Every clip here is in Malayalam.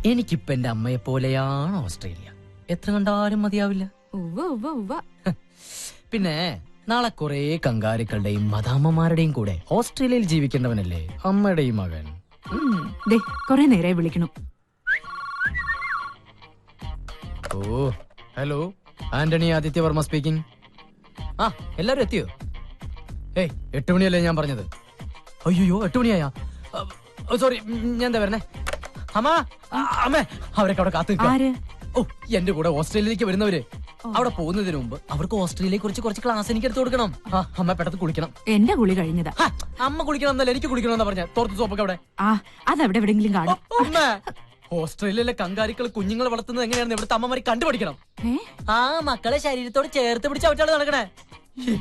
എനിക്കിപ്പോ എന്റെ അമ്മയെ പോലെയാണ് ഓസ്ട്രേലിയ. എത്ര കണ്ടാലും മതിയാവില്ല. പിന്നെ നാളെ കുറെ കങ്കാരുക്കളുടെയും മദാമ്മമാരുടെയും കൂടെ ഓസ്ട്രേലിയയിൽ ജീവിക്കേണ്ടവനല്ലേ അമ്മയുടെയും മകൻ. കൊറേ നേരായി വിളിക്കണു. ഓ ഹലോ, ആന്റണി ആദിത്യവർമ്മ സ്പീക്കിംഗ്. ആ എല്ലാരും എത്തിയോ? 8 മണിയല്ലേ ഞാൻ പറഞ്ഞത്? അയ്യോ 8 മണിയായാ? സോറി, ഞാൻ എന്താ വരണേ? അമ്മേ, അവരൊക്കെ അവിടെ കാത്തു നിൽക്കാം. ഓ, എന്റെ കൂടെ ഓസ്ട്രേലിയയിലേക്ക് വരുന്നവര് അവിടെ പോകുന്നതിന് മുമ്പ് അവർക്ക് ഓസ്ട്രേലിയയെ കുറിച്ച് കുറച്ച് ക്ലാസ് എനിക്ക് എടുത്തു കൊടുക്കണം. അമ്മ പെട്ടെന്ന് കുളിക്കണം. എന്റെ കുളി കഴിഞ്ഞതാ. അമ്മ കുളിക്കണം എന്നല്ല, എനിക്ക് കുളിക്കണം എന്നാ പറഞ്ഞ. തോർത്ത് സോപ്പൊക്കെ അവിടെ അതവിടെ എവിടെങ്കിലും കാണും. ഓസ്ട്രേലിയയിലെ കങ്കാരികൾ കുഞ്ഞുങ്ങളെ വളർത്തുന്നത് എങ്ങനെയാണെന്ന് ഇവിടുത്തെ അമ്മമാരെ കണ്ടുപഠിക്കണം. മക്കളെ ശരീരത്തോട് ചേർത്ത് പിടിച്ച് അവറ്റാണ് നടക്കണേ.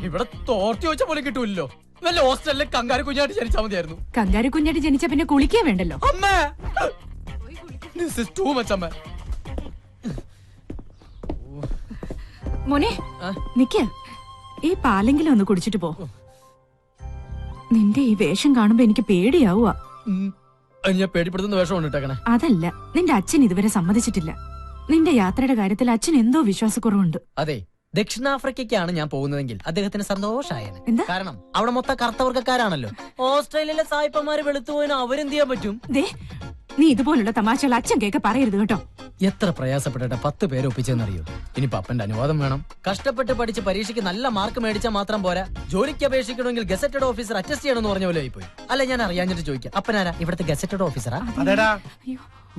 ഇവിടെ തോർത്തി വെച്ച പോലെ കിട്ടൂല്ലോ. വല്ല ഓസ്ട്രേലിയയിലെ കങ്കാരി കുഞ്ഞായിട്ട് ജനിച്ചാൽ മതിയായിരുന്നു. കങ്കാരി കുഞ്ഞായിട്ട് ജനിച്ച പിന്നെ കുളിക്കേ വേണ്ടല്ലോ. അമ്മേ, this is too much, അമ്മ. മോനെ നിക്ക്, ഈ പാലെങ്കിലും ഒന്ന് കുടിച്ചിട്ട് പോ. നിന്റെ ഈ വേഷം കാണുമ്പോ എനിക്ക് പേടിയാവുക. ഞാൻ പേടിപ്പെടുത്തുന്ന വേഷം ഇട്ടേക്കണേ. അതല്ല, നിന്റെ അച്ഛൻ ഇതുവരെ സമ്മതിച്ചിട്ടില്ല. നിന്റെ യാത്രയുടെ കാര്യത്തിൽ അച്ഛൻ എന്തോ വിശ്വാസക്കുറവുണ്ട്. അതെ, ദക്ഷിണാഫ്രിക്കയ്ക്കാണ് ഞാൻ പോകുന്നതെങ്കിൽ അദ്ദേഹത്തിന് സന്തോഷായേനെ. എന്താ? കാരണം അവിടെ മൊത്തം കറുത്തവർക്കാരാണല്ലോ. ഓസ്ട്രേലിയയിലെ സായിപ്പന്മാര് വെളുത്തുപോയിന് അവരെന്ത് ചെയ്യാൻ പറ്റും? നീ ഇതുപോലുള്ള തമാശകൾ അച്ഛൻ കേൾക്ക പറയരുത് കേട്ടോ. എത്ര പ്രയാസപ്പെട്ടിട്ട് 10 പേരെ ഒപ്പിച്ചെന്നറിയോ? ഇനി പപ്പന്റെ അനുവാദം വേണം. കഷ്ടപ്പെട്ട് പഠിച്ച് പരീക്ഷയ്ക്ക് നല്ല മാർക്ക് മേടിച്ചാൽ മാത്രം പോരാ, ജോലിക്ക് അപേക്ഷിക്കണമെങ്കിൽ ഗസറ്റഡ് ഓഫീസർ അറ്റസ്റ്റ് ചെയ്യണമെന്ന് പറഞ്ഞ പോലെ ആയിപ്പോയി. അല്ല, ഞാൻ അറിയാഞ്ഞിട്ട് ചോദിക്കാം, അപ്പനാരാ ഇവിടുത്തെ ഗസറ്റഡ് ഓഫീസറാ? അതേടാ,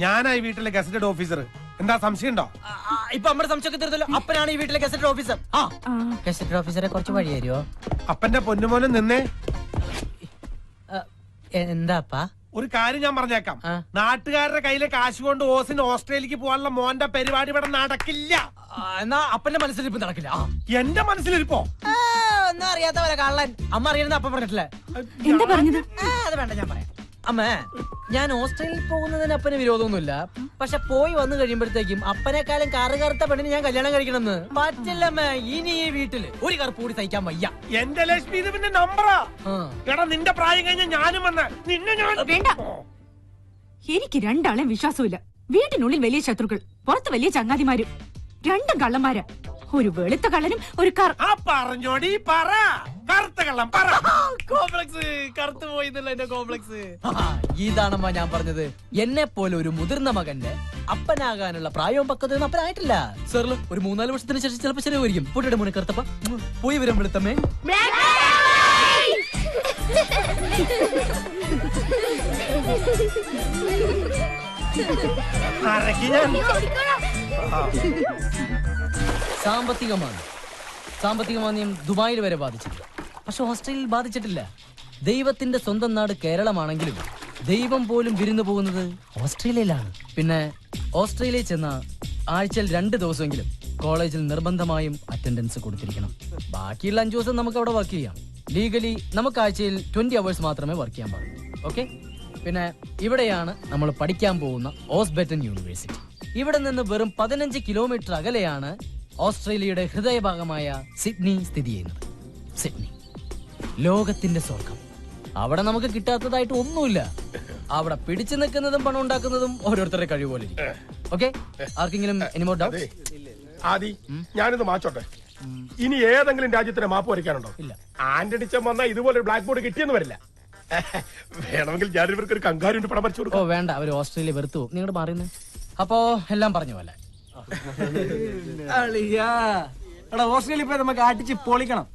ഞാനായി വീട്ടിലെ ഗസറ്റഡ് ഓഫീസർ. എന്താ സംശയം ഉണ്ടോ? ഇപ്പൊ നമ്മുടെ സംശയമൊക്കെ തീർത്തല്ലോ. അപ്പനാണ് ഈ വീട്ടിലെ ഗസറ്റഡ് ഓഫീസർ. ഗസറ്റഡ് ഓഫീസറെ കുറച്ച് വഴി തരുമോ? അപ്പന്റെ പൊന്നുമോനും നിന്നേ. എന്താപ്പാ? ഒരു കാര്യം ഞാൻ പറഞ്ഞേക്കാം. നാട്ടുകാരുടെ കയ്യിലെ കാശ് കൊണ്ട് ഓസിന് ഓസ്ട്രേലിയക്ക് പോകാനുള്ള മോന്റെ പരിപാടി ഇവിടെ നടക്കില്ല. എന്നാ അപ്പന്റെ മനസ്സിലിരിപ്പ് നടക്കില്ല. എന്റെ മനസ്സിലിരിപ്പോ ഒന്നും അറിയാത്തവരെ കള്ളൻ. അമ്മ അറിയുന്നത് അപ്പം പറഞ്ഞിട്ടില്ലേ? എന്താ പറഞ്ഞത്? അത് വേണ്ട, ഞാൻ പറയാം. അമ്മ, ഞാൻ ഓസ്ട്രേലിയയിൽ പോകുന്നതിന് അപ്പന് വിരോധമൊന്നുമില്ല. പക്ഷെ പോയി വന്നു കഴിയുമ്പോഴത്തേക്കും അപ്പനെക്കാളും കറുകറുത്ത പെണ്ണിന് ഞാൻ കല്യാണം കഴിക്കണമെന്ന് പറ്റില്ലമ്മ. ഇനി ഈ വീട്ടില് ഒരു കറുപ്പ് കൂടി സഹിക്കാൻ വയ്യ. എന്റെ ലക്ഷ്മി ഇത് പിന്നെ നമ്പറാ. എടാ, നിന്റെ പ്രായം കഴിഞ്ഞ ഞാനും വന്ന് നിന്നെ ഞാൻ വേണ്ട. എനിക്ക് രണ്ടാളെയും വിശ്വാസമില്ല. വീട്ടിനുള്ളിൽ വലിയ ശത്രുക്കൾ, പുറത്ത് വലിയ ചങ്ങാതിമാരും. രണ്ടും കള്ളന്മാരാ. ഒരു വെളുത്ത കള്ളനും ഒരു പറഞ്ഞോടി പറ. കറുത്ത കള്ളം പറ. കോംപ്ലക്സ് കറുത്തു പോയി എന്റെ കോംപ്ലക്സ്. ഇതാണമ്മ ഞാൻ പറഞ്ഞത്. എന്നെ പോലെ ഒരു മുതിർന്ന മകന്റെ അപ്പനാകാനുള്ള പ്രായവും പക്വതയൊന്നും അപ്പനായിട്ടില്ല. സാറില് ഒരു 3-4 വർഷത്തിന് ശേഷം ചിലപ്പോ ശരിയായിരിക്കും. പൊട്ടിയുടെ മുന്നേ കറുത്തപ്പ പോയി വരും വെളുത്തമ്മേ. സാമ്പത്തിക മാന്ദ്യം ദുബായിൽ വരെ ബാധിച്ചില്ല. പക്ഷെ ഓസ്ട്രേലിയയിൽ ബാധിച്ചിട്ടില്ല. ദൈവത്തിന്റെ സ്വന്തം നാട് കേരളമാണെങ്കിലും ദൈവം പോലും വിരുന്നു പോകുന്നത് ഓസ്ട്രേലിയയിലാണ്. പിന്നെ ഓസ്ട്രേലിയയിൽ ചെന്ന ആഴ്ചയിൽ 2 ദിവസമെങ്കിലും കോളേജിൽ നിർബന്ധമായും അറ്റൻഡൻസ് കൊടുത്തിരിക്കണം. ബാക്കിയുള്ള 5 ദിവസം നമുക്ക് അവിടെ വർക്ക് ചെയ്യാം. ലീഗലി നമുക്ക് ആഴ്ചയിൽ 20 hours മാത്രമേ വർക്ക് ചെയ്യാൻ പാടുള്ളൂ. ഓക്കെ? പിന്നെ ഇവിടെയാണ് നമ്മൾ പഠിക്കാൻ പോകുന്ന ഓസ്ബെറ്റൻ യൂണിവേഴ്സിറ്റി. ഇവിടെ നിന്ന് വെറും 15 കിലോമീറ്റർ അകലെയാണ് ഓസ്ട്രേലിയയുടെ ഹൃദയഭാഗമായ സിഡ്നി സ്ഥിതി ചെയ്യുന്നത്. സിഡ്നി ലോകത്തിന്റെ സ്വർഗം. അവിടെ നമുക്ക് കിട്ടാത്തതായിട്ട് ഒന്നുമില്ല. അവിടെ പിടിച്ചു നിൽക്കുന്നതും പണം ഉണ്ടാക്കുന്നതും ഓരോരുത്തരുടെ കഴിവ് പോലെ. ഓക്കെ, ആർക്കെങ്കിലും എനിമോർ ഡൗട്ട്? ആദി, ഞാനിത് മാച്ചോട്ടെ. ഇനി ഏതെങ്കിലും രാജ്യത്തിന് മാപ്പ് വരയ്ക്കാനുണ്ടോ? ഇല്ല. ആന്റണിച്ചൻ വന്നാൽ ഇതുപോലെ ബ്ലാക്ക് ബോർഡ് കിട്ടിയെന്ന് വരില്ല. വേണമെങ്കിൽ ഞാൻ ഇവർക്ക് ഒരു കങ്കാരുണ്ട് പടം വരച്ചു കൊടുക്കും. ഓ വേണ്ട, അവര് ഓസ്ട്രേലിയ വെറുത്തു. നിങ്ങളുടെ മാറിയെന്ന്. അപ്പോ എല്ലാം പറഞ്ഞ പോലെ ഓസ്ട്രേലിയ പോയി നമുക്ക് അടിച്ച് പൊളിക്കണം.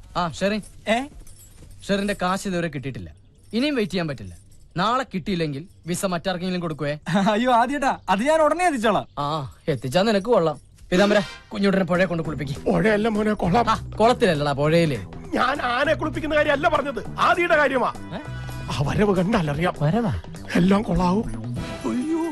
ഷെറിന്റെ കാശ് ഇതുവരെ കിട്ടിയിട്ടില്ല. ഇനിയും വെയിറ്റ് ചെയ്യാൻ പറ്റില്ല. നാളെ കിട്ടിയില്ലെങ്കിൽ വിസ മറ്റാർക്കെങ്കിലും കൊടുക്കുവേ? അയ്യോ ആദ്യട്ടാ, അത് ഞാൻ ഉടനെ എത്തിച്ചോളാം. എത്തിച്ചാ നിനക്ക് കൊള്ളാം. പിതാമര, കുഞ്ഞുടനെ പുഴയെ കൊണ്ട് കുളിപ്പിക്കും. പുഴയല്ല മോനെ, കൊള്ളാം. കുളത്തിലല്ലടാ, പുഴയില്. ഞാൻ ആനെ കുളിപ്പിക്കുന്ന കാര്യമല്ല പറഞ്ഞത്, ആദിയുടെ കാര്യമാ. ആ വരവ് കണ്ടല്ലറിയാം. വരവാ എല്ലാം കൊള്ളാവും. അയ്യോ,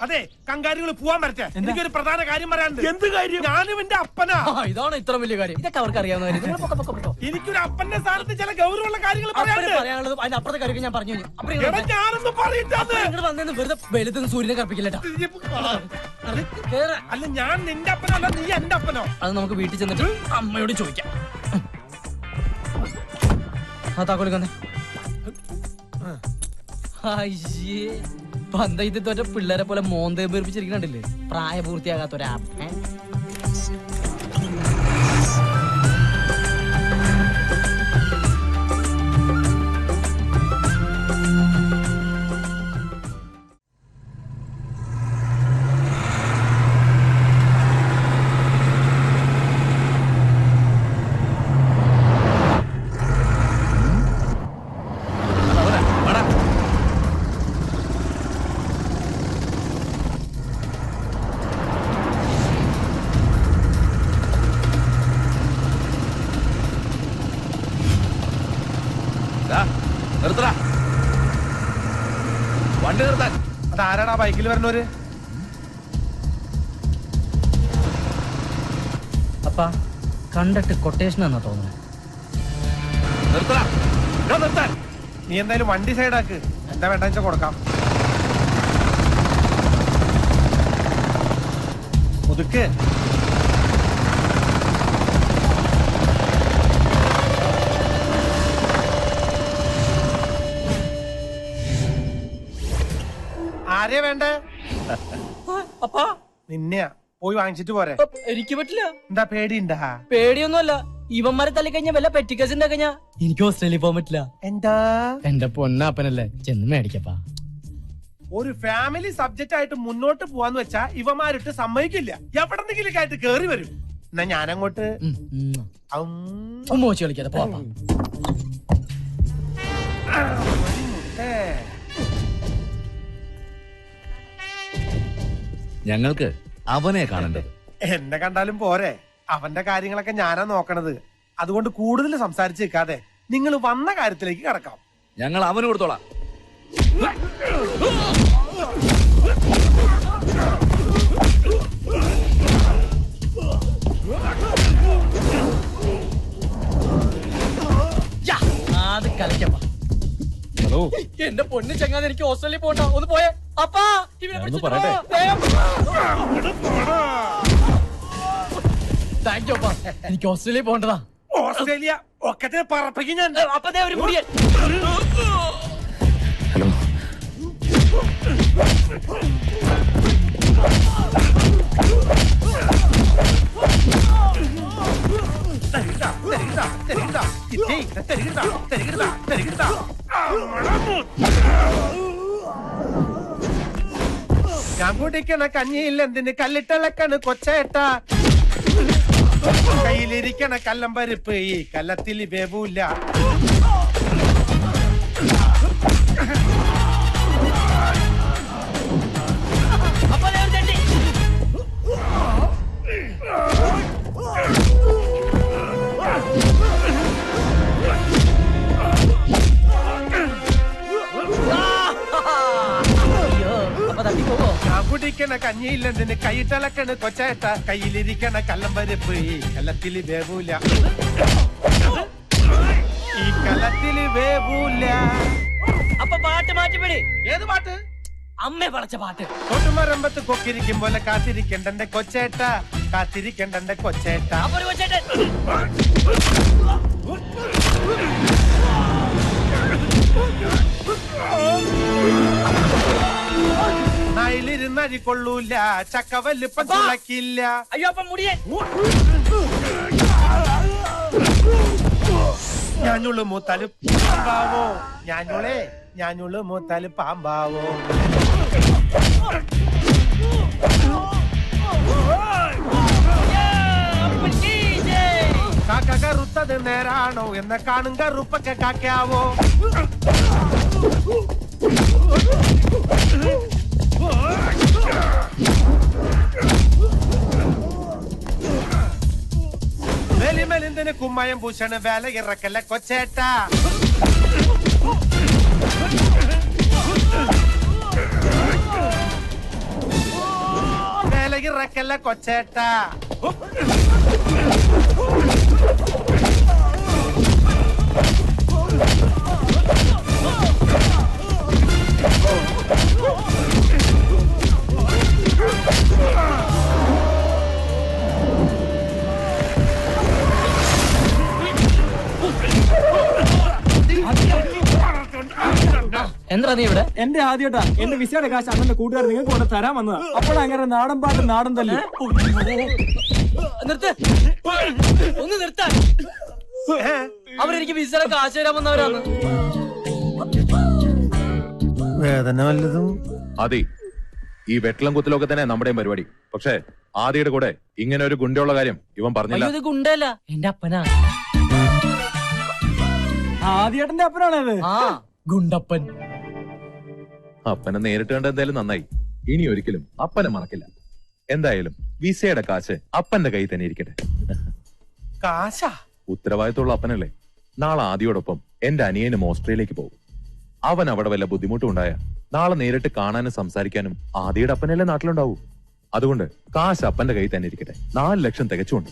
അതെ, കങ്കാരികൾ പോവാൻ വരട്ടെ. എനിക്കൊരു പ്രധാന കാര്യം പറയാനുണ്ട്. എന്ത് കാര്യം? ഞാനും എന്റെ അപ്പനാ. ഇതാണ് ഇത്ര വലിയ കാര്യം. ഇതൊക്കെ അവർക്ക് അറിയാവുന്ന കാര്യം. എനിക്കൊരു അപ്പന്റെ സ്ഥാനത്ത് ചില ഗൗരവമുള്ള കാര്യങ്ങൾ പറയാനുള്ളത്. അതിന്റെ അപ്പുറത്തെ കാര്യം ഞാൻ പറഞ്ഞു. ഞാനൊന്നും പറയില്ല. വന്നു വെറുതെ വെളുത്തുനിന്ന് സൂര്യനെ കറപ്പിക്കില്ലട്ടാ. അല്ല, ഞാൻ നിന്റെ അപ്പനല്ല, നീ എന്റെ അപ്പനോ? അത് നമുക്ക് വീട്ടിൽ ചെന്നിട്ട് അമ്മയോട് ചോദിക്കാം. ആ താക്കോലിക്കന്നെ. അയ്യേ പന്തയത്ത് തോറ്റ പിള്ളേരെ പോലെ മോന്തയും പേർപ്പിച്ചിരിക്കണ്ടില്ലേ, പ്രായപൂർത്തിയാകാത്തൊരാ. വണ്ടി നിർത്താൻ. അതാരാടാ ബൈക്കിൽ വരുന്നവര്? അപ്പാ കണ്ടിട്ട് കൊട്ടേഷൻ എന്നാ തോന്നുന്നത്. നിർത്താൻ. നീ എന്തായാലും വണ്ടി സൈഡാക്ക്, എന്താ വേണ്ട വെച്ചാ കൊടുക്കാം. മുതുക്ക്. ആരെയാ വേണ്ടേ? അപ്പാ നിന്നെയാ, പോയി വാങ്ങിച്ചിട്ട് പോരെ. എനിക്ക് പറ്റില്ല. എന്താ പേടിണ്ടാ? പേടിയൊന്നുമല്ല, ഇവന്മാരെ തല്ലിക്കഴിഞ്ഞാ വല്ല പെറ്റിക്കസ് ഉണ്ടാക്കഞ്ഞാ എനിക്ക് ഓസ്ട്രേലിയ പോകാൻ പറ്റില്ല. എന്താ? എന്റെ പൊന്നാപ്പനല്ലേ, ചെന്ന് മേടിക്കപ്പാ. ഒരു ഫാമിലി സബ്ജക്റ്റ് ആയിട്ട് മുന്നോട്ട് പോവാന്ന് വെച്ചാ ഇവന്മാരിട്ട് സമ്മതിക്കില്ല. എവിടെന്നെങ്കിലും ആയിട്ട് കേറി വരും. എന്നാ ഞാനങ്ങോട്ട് മോശം കളിക്കാതെ പോവാ. ഞങ്ങൾക്ക് അവനെ കാണേണ്ടത്. എന്നെ കണ്ടാലും പോരെ, അവന്റെ കാര്യങ്ങളൊക്കെ ഞാനാ നോക്കണത്. അതുകൊണ്ട് കൂടുതൽ സംസാരിച്ച് നിൽക്കാതെ നിങ്ങൾ വന്ന കാര്യത്തിലേക്ക് കടക്കാം. ഞങ്ങൾ അവന് കൊടുത്തോളാം. അത് കളിക്കപ്പാ. ഹലോ, എന്റെ പൊന്ന് ചങ്ങാതി, എനിക്ക് ഓസ്ട്രേലിയ പോകണ്ട, ഒന്ന് പോയേ. അപ്പാ പറയട്ടെ. താങ്ക് യു അപ്പാ, എനിക്ക് ഓസ്ട്രേലിയ പോകണ്ടതാ. ഓസ്ട്രേലിയ ഒക്കെ പറപ്പിക്കും ഞാൻ. അപ്പതേ ഒരു മുടിയൻ. ഹലോ, ഞാൻ കുടിക്കണ കഞ്ഞിയിൽ എന്തിന് കല്ലിട്ടിളക്കണ് കൊച്ചേട്ട. കയ്യിലിരിക്കണ കല്ലം പരിപ്പ് ഈ കല്ലത്തിൽ വേവൂല. ഞാൻ കുടിക്കണ കഞ്ഞിയില്ലെന്തിന് കൈയിട്ടളക്കണ് കൊച്ചേട്ട. കയ്യിലിരിക്കണ കല്ലം പരിപ്പ് ഈ കല്ലത്തിൽ വേവൂല. ഈ കല്ലത്തിൽ വേവൂല. അപ്പൊ പാട്ട് മാറ്റിപ്പിടി. ഏത് പാട്ട്? അമ്മ പടച്ച പാട്ട്. തൊട്ടുമരമ്പത്ത് കൊക്കിരിക്കും പോലെ കാത്തിരിക്കണ്ടെ കൊച്ചേട്ട, കാത്തിരിക്കണ്ടെ കൊച്ചേട്ട. അപ്പൊ ഒരു കൊച്ചേട്ടൻ. നായിലിരുന്നരി കൊള്ളൂല, ചക്കവല്ലിപ്പം തുളക്കില്ല. അയ്യോ അപ്പൊ മുടിയൻ. ഞാനുള്ളു മൂത്താല് പാമ്പാവോ, ഞാനുള്ളു മൂത്താല് പാമ്പാവോ. കാക്ക കറുത്തത് നേരാണോ എന്ന കാണും കറുപ്പൊക്കെ കാക്കാവോ. മെലിമെലിന്തിന് കുമ്മയം പൂശണ് വേല ഇറക്കല്ല കൊച്ചേട്ട. വേല ഇറക്കല്ല കൊച്ചേട്ട. എന്താ നീ ഇവിടെ? എന്റെ ആദ്യട്ടാ എന്റെ വിസയുടെ കാശ് അണ്ണന്റെ കൂട്ടുകാർ നിങ്ങൾക്ക് കൊണ്ട് തരാൻ വന്നതാ. അപ്പോഴങ്ങനെ നാടൻ പാട്ട് നാടൻ തല്ലി. നിർത്ത്, ഒന്ന് നിർത്താൻ. അവരെനിക്ക് വിസയുടെ കാശ് തരാൻ വന്നവരാണ്. വേദന വല്ലതും? അതെ, ഈ വെട്ടലും കുത്തലൊക്കെ തന്നെ നമ്മുടെയും പരിപാടി. പക്ഷേ ആദിയുടെ കൂടെ ഇങ്ങനെ ഒരു ഗുണ്ടയുള്ള കാര്യം ഇവൻ പറഞ്ഞില്ല. ഇത് ഗുണ്ടല്ല, എന്റെ അപ്പനാ. ആദ്യേട്ടന്റെ അപ്പനാണത്. ആ, ഗുണ്ടപ്പൻ. അപ്പനെ നേരിട്ട് കണ്ട എന്തായാലും നന്നായി. ഇനി ഒരിക്കലും അപ്പനെ മറക്കില്ല. എന്തായാലും വിസയുടെ കാശ് അപ്പന്റെ കയ്യിൽ തന്നെ ഇരിക്കട്ടെ. കാശാ? ഉത്തരവാദിത്തമുള്ള അപ്പനല്ലേ. നാളെ ആദിയോടൊപ്പം എന്റെ അനിയനും ഓസ്ട്രേലിയക്ക് പോകും. അവൻ അവിടെ വല്ല ബുദ്ധിമുട്ടും ഉണ്ടായ നാളെ നേരിട്ട് കാണാനും സംസാരിക്കാനും ആദിയുടെ അപ്പനല്ലേ നാട്ടിലുണ്ടാവൂ. അതുകൊണ്ട് കാശ് അപ്പന്റെ കയ്യിൽ തന്നെ ഇരിക്കട്ടെ. 4 ലക്ഷം തികച്ചുകൊണ്ട്.